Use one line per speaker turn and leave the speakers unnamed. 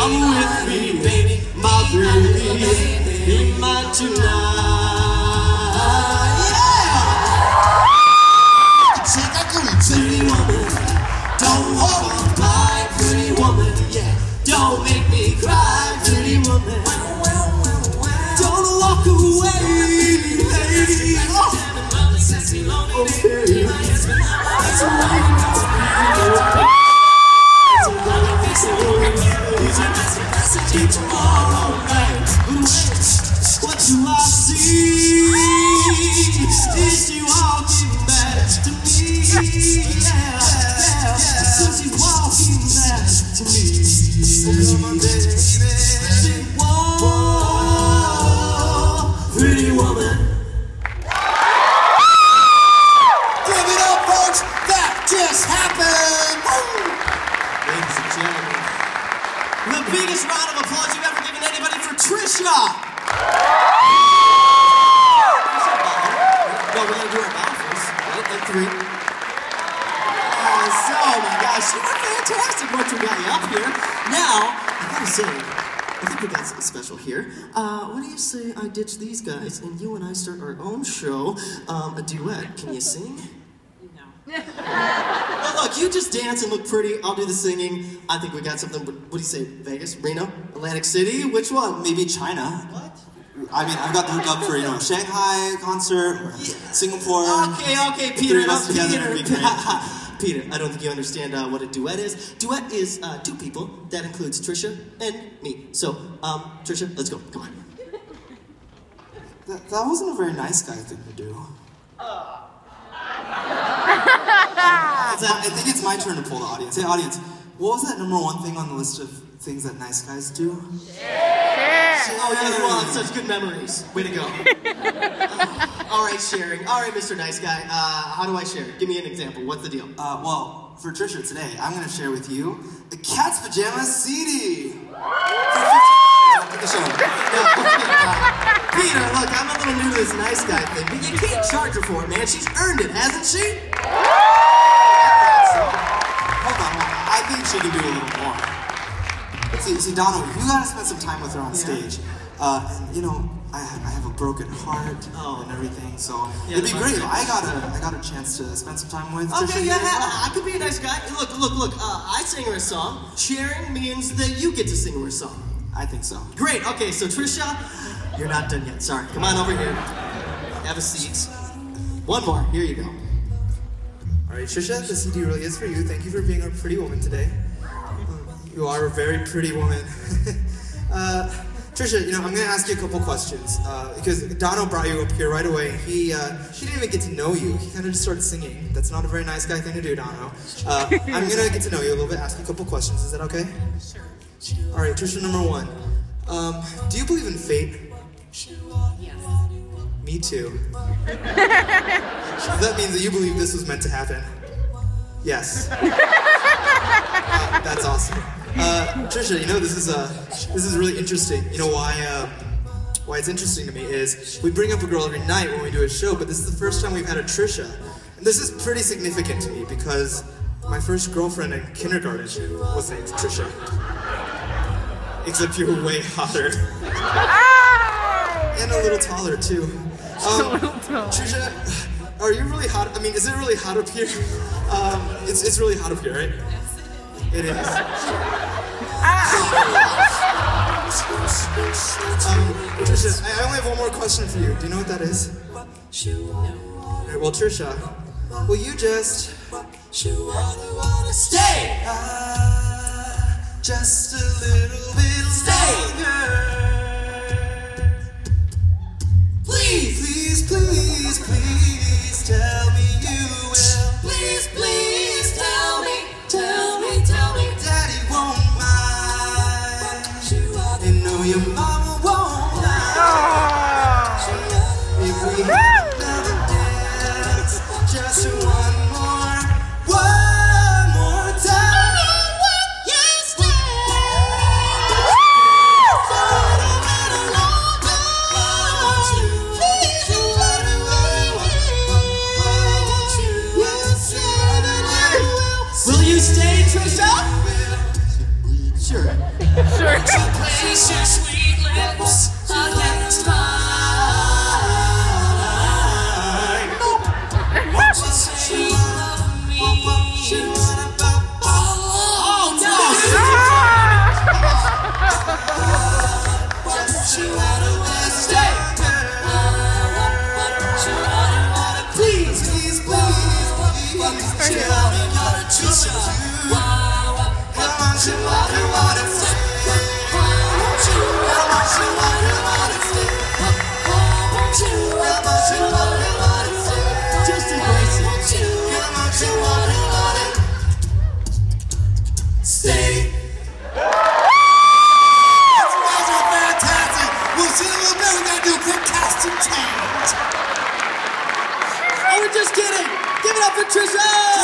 Come with me, baby, my baby, be mine tonight. Yeah! Pretty woman, don't walk by, pretty woman, yeah. Don't make me cry, pretty woman. Don't walk away, baby. Oh. Okay. That's right. Tomorrow night, what do I see? Is she walking back to me? Yeah, so she's walking back to me. Come on, baby. Whoa, pretty woman. Give it up, folks. That just happened. Ladies and gentlemen, the biggest round of applause you've ever given anybody for Trisha! No, we're gonna do our bow first, right? Like 3. Oh my gosh, you were fantastic once we got you up here. Now, I gotta say, I think we got something special here. What do you say I ditch these guys and you and I start our own show, a duet? Can you sing? Well, look, you just dance and look pretty. I'll do the singing. I think we got something. What do you say? Vegas? Reno? Atlantic City? Which one?
Maybe China.
What?
I mean, I've got the hookup for, Shanghai concert, or Singapore.
Okay, Peter.
Peter,
I don't think you understand what a duet is. Duet is 2 people. That includes Trisha and me. So, Trisha, let's go. Come on.
That wasn't a very nice guy thing to do. I think it's my turn to pull the audience. Hey, audience, what was that #1 thing on the list of things that nice guys do?
Oh, yeah, well, it's such good memories. Way to go. All right, sharing. All right, Mr. Nice Guy. How do I share? Give me an example. What's the deal?
Well, for Trisha today, I'm going to share with you a Cat's Pajamas CD. For the show.
Peter, look, I'm a little new to this nice guy thing, but you can't charge her for it, man. She's earned it, hasn't she?
Hold on. I think she can do a little more. See, Donald, you gotta spend some time with her on stage. And, I have a broken heart and everything, so it'd be great if I got a chance to spend some time with Trisha.
Okay, I could be a nice guy. Look, I sing her a song. Sharing means that you get to sing her a song.
I think so.
Great, okay, so Trisha, you're not done yet, sorry. Come on over here. Have a seat. One more, here you go.
Alright, Trisha, the CD really is for you. Thank you for being a pretty woman today. You are a very pretty woman. Trisha, I'm going to ask you a couple questions. Because Dono brought you up here right away. He didn't even get to know you. He kind of just started singing. That's not a very nice guy thing to do, Dono. I'm going to get to know you a little bit, ask you a couple questions. Is that okay?
Sure.
Alright, Trisha, #1. Do you believe in fate?
Yes.
Me too. That means that you believe this was meant to happen. Yes. That's awesome. Trisha, this is really interesting. You know why it's interesting to me is we bring up a girl every night when we do a show, but this is the first time we've had a Trisha. And this is pretty significant to me because my first girlfriend in kindergarten was named Trisha. Except you're way hotter. And a little taller too. Trisha, are you really hot? I mean, is it really hot up here? It's really hot up here, right?
Yes,
it is. Trisha, I only have one more question for you. Do you know what that is?
No.
Alright, well, Trisha, will you just
stay?
Just a little bit longer. Please tell me you will.
Please tell me.
Daddy won't mind. You know your mama won't mind. If we have another dance, just one more time. You stay.
Will you stay, Trisha? Sure.
We're just kidding. Give it up for Trisha.